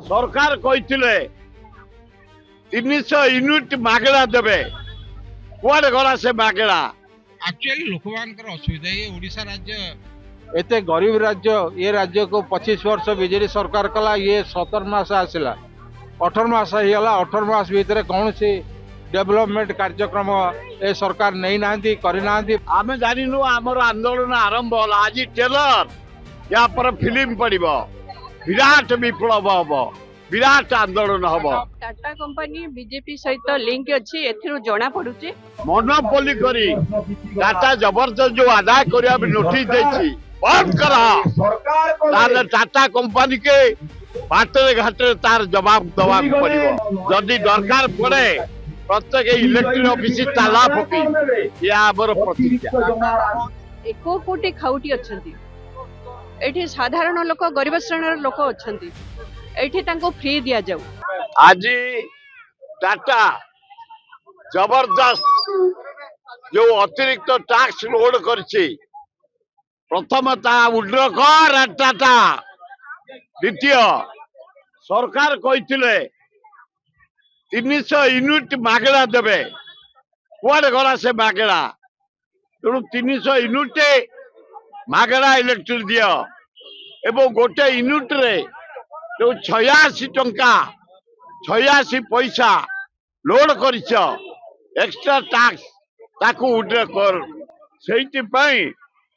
सरकार कही 300 यूनिट मागेड़ा देवे कुआडे गला से मागेड़ा एक्चुअली लोक असुविधा ये ओडिशा राज्य एते गरीब राज्य ये राज्य को 25 वर्ष बीजेडी सरकार कला ये 17 मास आसला 18 मास होगा 18 मास भितर कौन सी डेवलपमेंट कार्यक्रम ए सरकार नहीं नांती करना आमे जानिनु आमर आंदोलन आरंभ होला आज टेलर या पर फिल्म पड़िबो विराट विप्लव हम विराट आंदोलन हम टाटा कंपनी बीजेपी सहित लिंक अच्छी एथिरु जना पडुची मोनोपोली करी टाटा जबरदस्त जो आदाय करिया नोटिस देछि बंद करा टाटा कंपनी के बाटे घाटे तार जवाब दवा पड़िबो जदि दरकार पड़े प्रत्येक इलेक्ट्रिक ऑफिस ताला पकई या आबर प्रतिज्ञा 1 कोटी खाउटी अछंती एठी साधारण लोक गरीब श्रेणीर लोक अछंती एठी तांको फ्री दिया जाऊ आज टाटा जबरदस्त जो अतिरिक्त टैक्स लोड करछि प्रथम ता उड्र कर टाटा द्वितीय सरकार कहिथिले 300 यूनिट मागेड़ा देवे कुआडे गला से मागेड़ा तेणु 300 यूनिट मागेड़ा इलेक्ट्रिक दियो एवं गोटे यूनिट रे जो 86 टंका 86 पैसा लोड कर एक्स्ट्रा टैक्स ताकू उड्रे कर से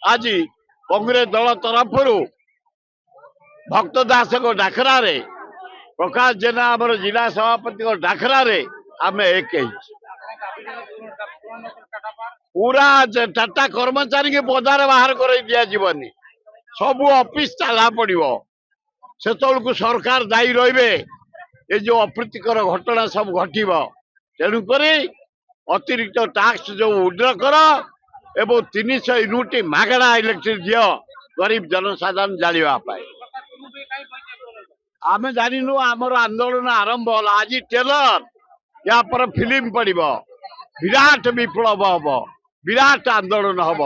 आज कांग्रेस दल तरफ भक्त दास को डाकरा रे प्रकाश जेना आमर जिला सभापति को डाकरा रे आम एक पूरा टाटा कर्मचारी के पदार बाहर कर दिया जीवनी सबू ऑफिस ताला पड़ो से को सरकार दायी रे ये जो अप्रीतिकर घटना सब घटव तेणुक अतिरिक्त टैक्स जो उड्र कर एवं 300 यूनिट मागेड़ा इलेक्ट्रिक दियो गरीब जनसाधारण जानापी आमे जानिनु आमर आंदोलन आरंभ होला आज टेलर या पर फिल्म पड़िबो विराट विप्लव हम विराट आंदोलन हम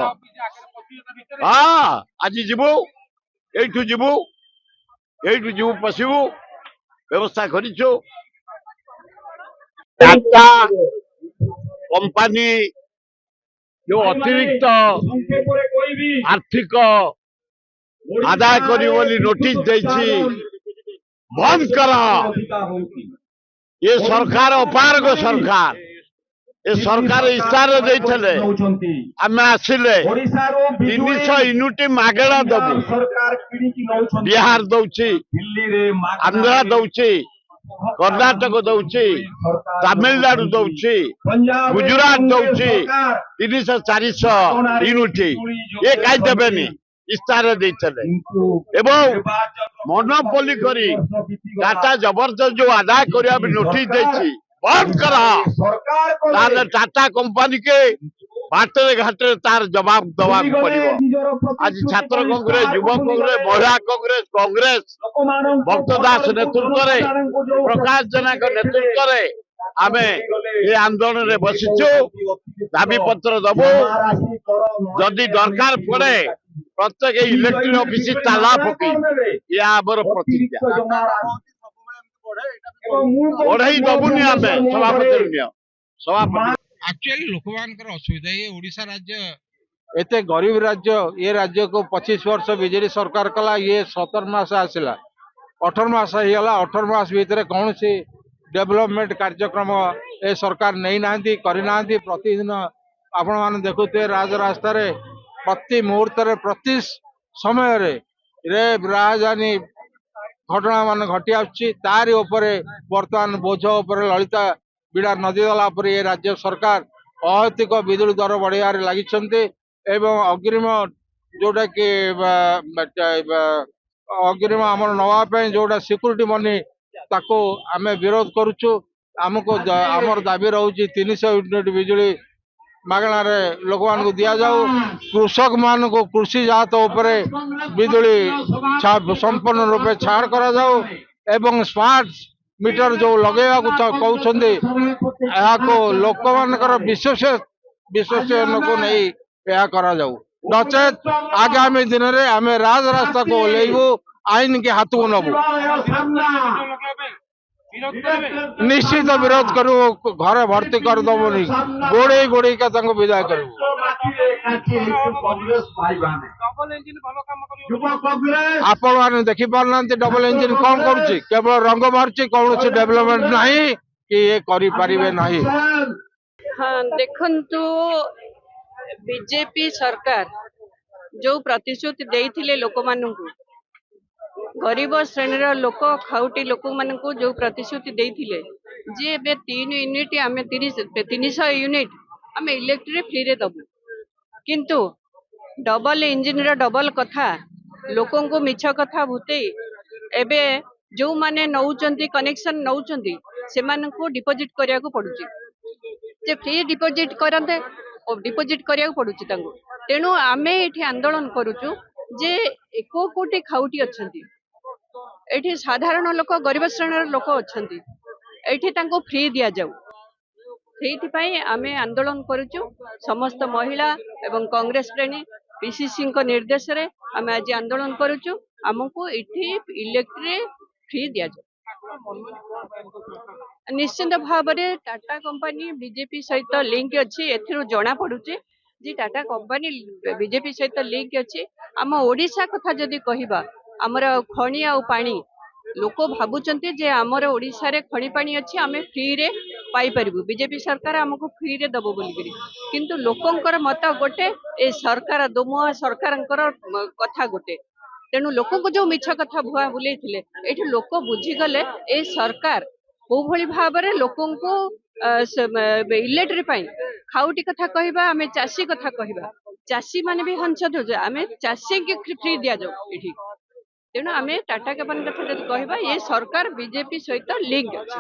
हाँ आज जीवु एठू जीवु पशिबु व्यवस्था करिछु टाटा कंपनी जो अतिरिक्त आर्थिक आदाय करी बोली नोटिस देछि बंद करा ये सरकार अपारग सरकार ये सरकार इशारा देइथले आमे आसिले 300 यूनिट मागेड़ा दबु बिहार दउछि आंध्र दउछि कर्नाटक दउछि तमिलनाडु दउछि गुजरात दउछि 300 400 यूनिट ये काई देबेनी इस्तार देइथले एवं मोनोपोली करी टाटा जबरदस्त जो आदाय करिया नोटिस देछि बंद करा टाटा कंपनी के बाटे घाटे तार जवाब दवा पड़ो आज छात्र कांग्रेस युवा कांग्रेस महिला कांग्रेस कांग्रेस भक्त दास नेतृत्व प्रकाश जेना नेतृत्व आम ये आंदोलन में बसीचु दाबी पत्र दबु जदि दरकार पड़े प्रत्येक इलेक्ट्रिक ऑफिस ताला पकई या आबर प्रतिज्ञा बढ़ाई दबुनि आम सभापति सभापति एक्चुअली लोक असुविधा ये ओडिशा राज्य एते गरीब राज्य ये राज्य को 25 वर्ष बीजेडी सरकार कला ये 17 मास आसला 18 मास होगा 18 मास भितर कौन सी डेवलपमेंट कार्यक्रम ए सरकार नहीं नांती करना प्रतिदिन आपण माने देखुते राजरास्ता रे प्रति मुहूर्त प्रति समय रे राजधानी घटना मान घटी आछि तारी उपरे वर्तमान बोझ उपरे ललिता बिड़ा नदी दला पर ये राज्य सरकार अहैतुक विद्युत दर बढ़ार लगी एवं अग्रिम जोटा कि अग्रिम आम नवाई जोटा सिक्यूरीटी मनी ताको आमे विरोध करुचु आमको आमर दाबी रोचे 300 यूनिट बिजुली मागणार लोक मान को दिया जाऊ कृषक मान को कृषि जात उपरे बिजुली संपूर्ण रूपे छाड़ करा जाऊ एवं स्मार्ट मीटर जो लगेगा कहते लोक मान विश्वसन को नहीं यह करा जाऊ नचेत आगामी दिन में आम राजरास्ता को ओह्लैबू आईन के हाथ को नबू निश्चित विरोध करू घरे भर्ती करदबनी गोड़े गोड़े का विदाय करू आपण मैंने देखी पारना डबल इंजिन कौन करुच्ची केवल रंग मार्ची कौन डेवलपमेंट नहीं कि ये करें नहीं। हाँ देखंतु बीजेपी सरकार जो प्रतिश्रुति देइथिले लोक माननकु गरीब श्रेणीर लोक खाउटी लोक माननकु जो प्रतिश्रुति देइथिले जे बे 3 यूनिट आमे 300 यूनिट आमे इलेक्ट्रिक फ्री रे दबु किंतु डबल इंजिन रो डबल कथा लोकों को मिछ कथा भूते एबे जो माने नौचंती कनेक्शन नौचंती से माननकु डिपॉजिट करिया को पडुची जे फ्री डिपॉजिट करते डिपॉजिट करिया को पडुची तांगु तेणु आमे एठी आंदोलन करूचु जे 1 कोटी खाउटी अछंती एठी साधारण लोक गरीब श्रेणीर लोक अछंती एठी तांको फ्री दिया जाऊ सेठी पई आमे आंदोलन करूचु समस्त महिला एवं कांग्रेस प्रेमी पीसीसी को निर्देश रे आमे आज आंदोलन करूचु हमको एठी इलेक्ट्रिक फ्री दिया जाऊ निश्चित भाव में टाटा कंपनी बीजेपी सहित लिंक अच्छी एथिरु जना पड़ुची जे टाटा कंपनी बीजेपी सहित लिंक अच्छी आम ओडिशा कथा जदि कहिबा हमर खणी आ पानी लोक भाबुचंती जे हमर ओडिशा रे खणी पानी अच्छी आमे फ्री रे पाई परिबु बीजेपी सरकार हमको फ्री रे दबो बोलिकरी किंतु लोकंकर मत गोटे ए सरकार दोमुआ सरकारंकर कथा गोटे तेणु लोक को जो मिछ कथा भुआ बुले ये लोक बुझीगले ए सरकार को भली भाव में लोक इलेक्ट्रिक खाउटी कथा कहबा आमे चाषी कथा कहबा चाषी माने भी हंस दो आमे चाषी के फ्री दिया जाऊ एठी तेणु आमे टाटा कंपनी कथा जदि कहबा ये सरकार बीजेपी सहित लिंक अछि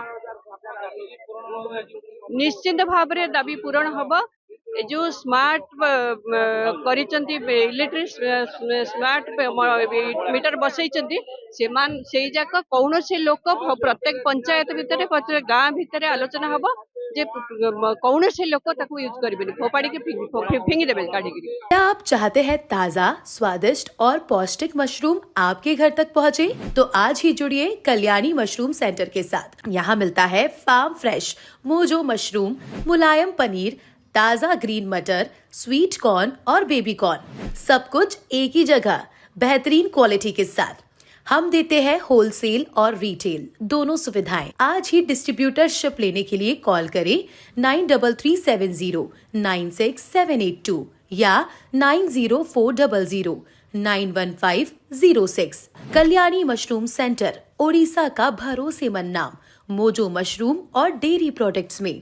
निश्चित भाव में दाबी पूरण हबो जो स्मार्ट करिचंती इलेक्ट्रिक स्मार्ट मीटर बसैचंती से जाक कौन से लोक प्रत्येक पंचायत भितर प्रत्येक गाँ भितर आलोचना हबो जे कौन से लोक ताकू यूज करबेनी फोपाड़ी के फिंगी देबे काढी गिरी। क्या आप चाहते हैं ताज़ा स्वादिष्ट और पौष्टिक मशरूम आपके घर तक पहुंचे? तो आज ही जुड़िए कल्याणी मशरूम सेंटर के साथ। यहाँ मिलता है फार्म फ्रेश मोजो मशरूम, मुलायम पनीर, ताज़ा ग्रीन मटर, स्वीट कॉर्न और बेबी कॉर्न, सब कुछ एक ही जगह बेहतरीन क्वालिटी के साथ। हम देते हैं होलसेल और रिटेल दोनों सुविधाएं। आज ही डिस्ट्रीब्यूटरशिप लेने के लिए कॉल करें 9337096782 या 9040091506। कल्याणी मशरूम सेंटर, ओडिशा का भरोसेमंद नाम, मोजो मशरूम और डेयरी प्रोडक्ट्स में।